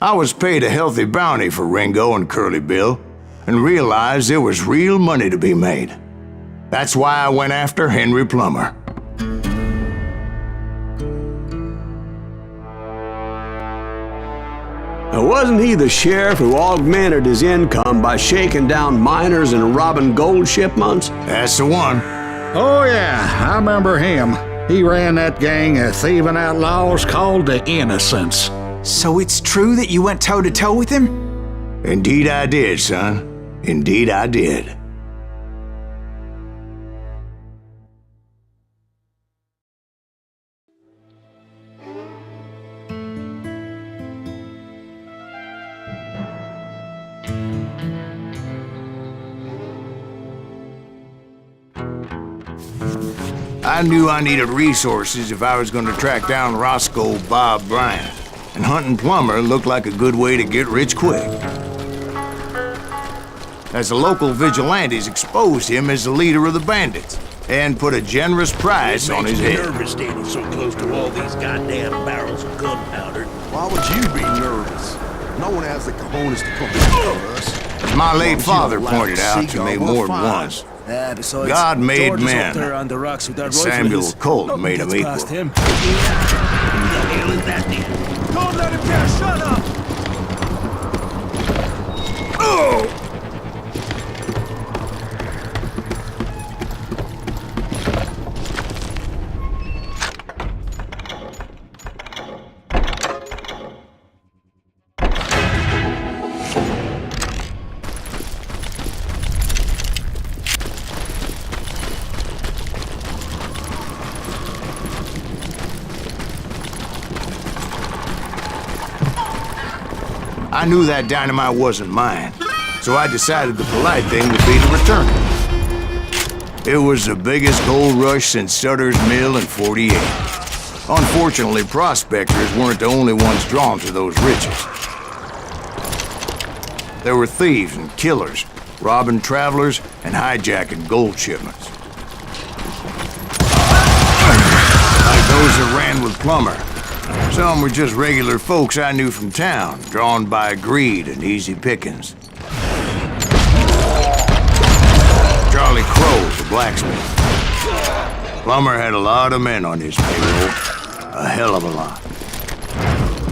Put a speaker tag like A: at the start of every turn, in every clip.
A: I was paid a healthy bounty for Ringo and Curly Bill, and realized there was real money to be made. That's why I went after Henry Plummer.
B: Now, wasn't he the sheriff who augmented his income by shaking down miners and robbing gold shipments?
A: That's the one.
C: Oh yeah, I remember him. He ran that gang of thieving outlaws called the Innocents.
D: So it's true that you went toe-to-toe with him?
A: Indeed I did, son. Indeed I did. I knew I needed resources if I was going to track down Roscoe Bob Bryant, and hunting Plummer looked like a good way to get rich quick. As the local vigilantes exposed him as the leader of the bandits, and put a generous price on his head.
E: Nervous standing so close to all these goddamn barrels of gunpowder.
F: Why would you be nervous? No one has the cojones to come after us.
A: As my late father poined out to me more than once, God made men, and Samuel Colt made them equal.
E: Who the hell is that then?
G: Don't let him get shut up!
E: Oh!
A: I knew that dynamite wasn't mine, so I decided the polite thing would be to return it. It was the biggest gold rush since Sutter's Mill in '48. Unfortunately, prospectors weren't the only ones drawn to those riches. There were thieves and killers, robbing travelers and hijacking gold shipments. Like those that ran with Plummer. Some were just regular folks I knew from town, drawn by greed and easy pickings. Charlie Crow, the blacksmith. Plummer had a lot of men on his payroll. A hell of a lot.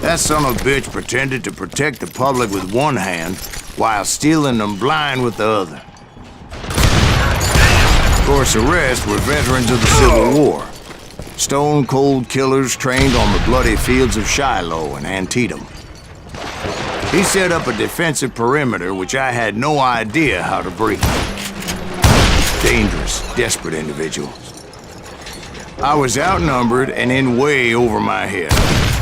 A: That son of a bitch pretended to protect the public with one hand while stealing them blind with the other. Of course, the rest were veterans of the Civil War. Stone-cold killers trained on the bloody fields of Shiloh and Antietam. He set up a defensive perimeter which I had no idea how to breach. Dangerous, desperate individuals. I was outnumbered and in way over my head,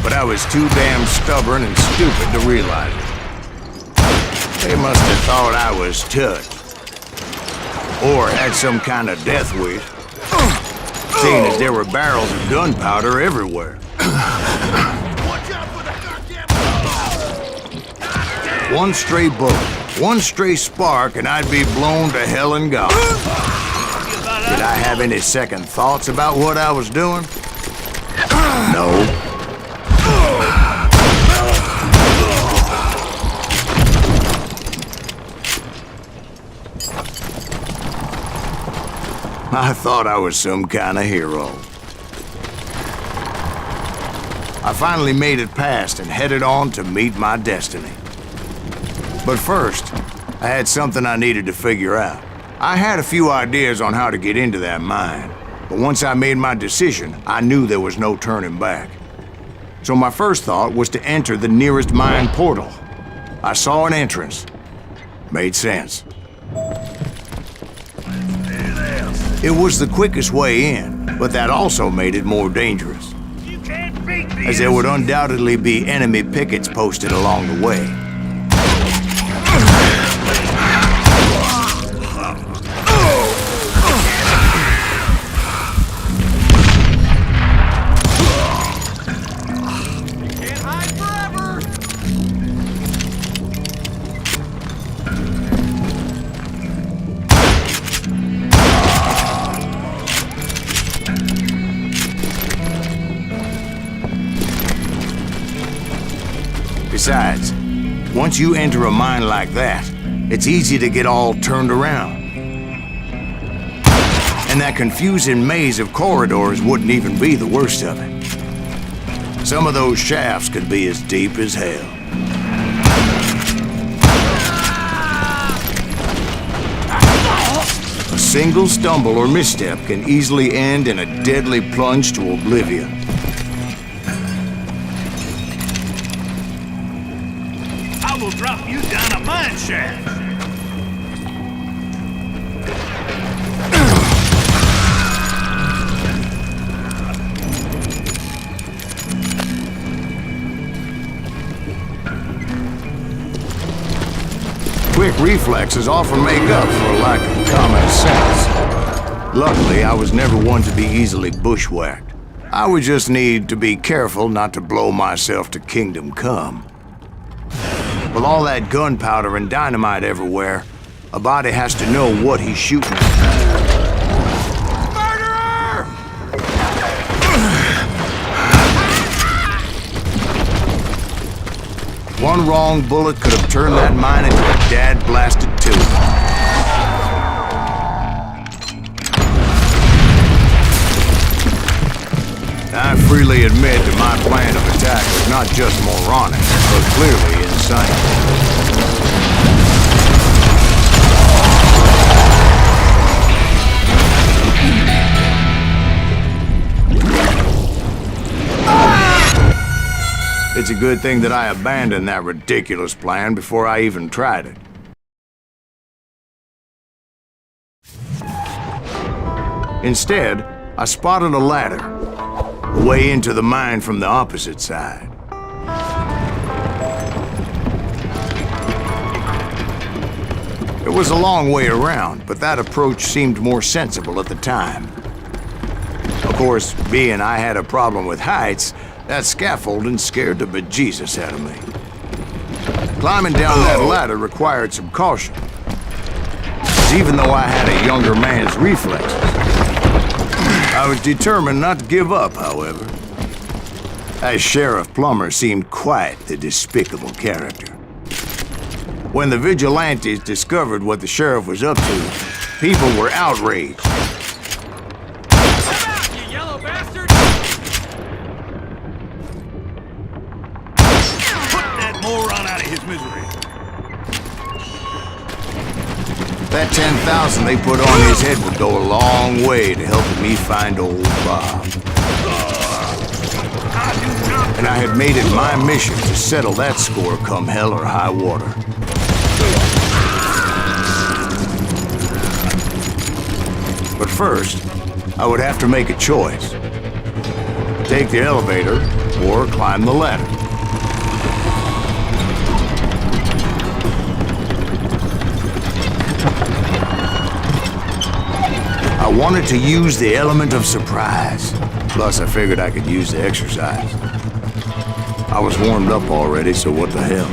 A: but I was too damn stubborn and stupid to realize it. They must have thought I was tough, or had some kind of death wish. Seeing as there were barrels of gunpowder everywhere. One stray bullet, one stray spark, and I'd be blown to hell and gone. Did I have any second thoughts about what I was doing? No. I thought I was some kind of hero. I finally made it past and headed on to meet my destiny. But first, I had something I needed to figure out. I had a few ideas on how to get into that mine, but once I made my decision, I knew there was no turning back. So my first thought was to enter the nearest mine portal. I saw an entrance. Made sense. It was the quickest way in, but that also made it more dangerous, as there would undoubtedly be enemy pickets posted along the way. Besides, once you enter a mine like that, it's easy to get all turned around. And that confusing maze of corridors wouldn't even be the worst of it. Some of those shafts could be as deep as hell. A single stumble or misstep can easily end in a deadly plunge to oblivion.
E: I will drop you down a mine shaft.
A: Quick reflexes often make up for a lack of common sense. Luckily, I was never one to be easily bushwhacked. I would just need to be careful not to blow myself to kingdom come. With all that gunpowder and dynamite everywhere, a body has to know what he's shooting at. One wrong bullet could have turned that mine into a dad-blasted tube. I freely admit that my plan of attack was not just moronic, but clearly insane. It's a good thing that I abandoned that ridiculous plan before I even tried it. Instead, I spotted a ladder, a way into the mine from the opposite side. It was a long way around, but that approach seemed more sensible at the time. Of course, being I had a problem with heights, that scaffolding scared the bejesus out of me. Climbing down that ladder required some caution. 'Cause even though I had a younger man's reflexes, I was determined not to give up, however. As Sheriff Plummer seemed quite the despicable character. When the vigilantes discovered what the sheriff was up to, people were outraged.
E: Moron out of his misery.
A: That 10,000 they put on his head would go a long way to helping me find old Bob. And I had made it my mission to settle that score come hell or high water. But first, I would have to make a choice. Take the elevator or climb the ladder. I wanted to use the element of surprise. Plus, I figured I could use the exercise. I was warmed up already, so what the hell?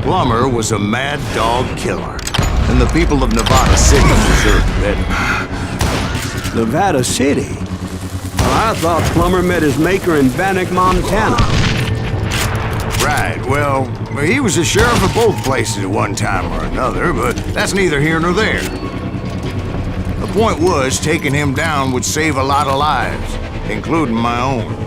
A: Plummer was a mad dog killer, and the people of Nevada City deserved better.
B: Nevada City? Well, I thought Plummer met his maker in Bannack, Montana.
A: Right, well, he was the sheriff of both places at one time or another, but that's neither here nor there. The point was, taking him down would save a lot of lives, including my own.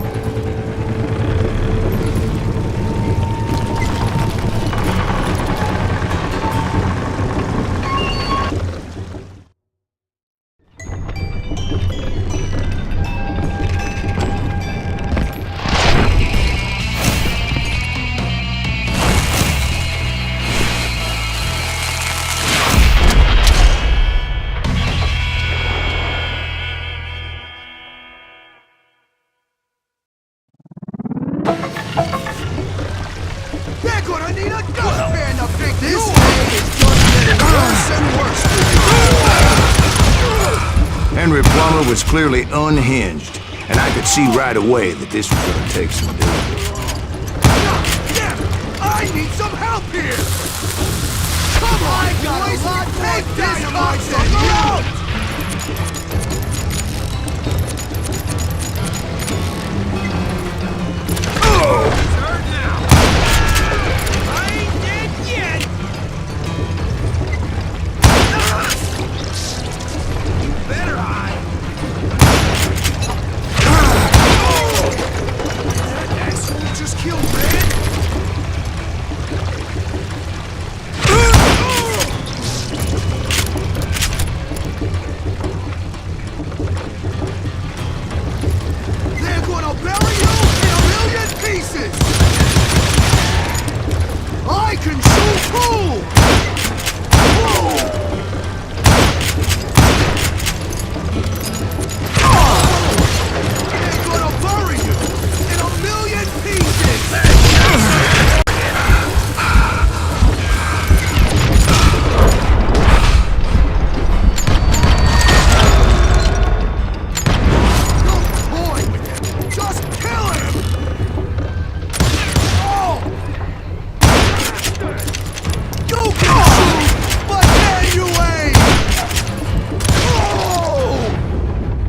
A: Henry Plummer was clearly unhinged, and I could see right away that this was gonna take some doing.
F: I need some help here! Come on, boys! Take this off the road!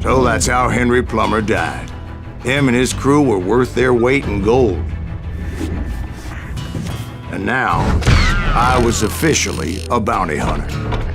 A: So that's how Henry Plummer died. Him and his crew were worth their weight in gold. And now, I was officially a bounty hunter.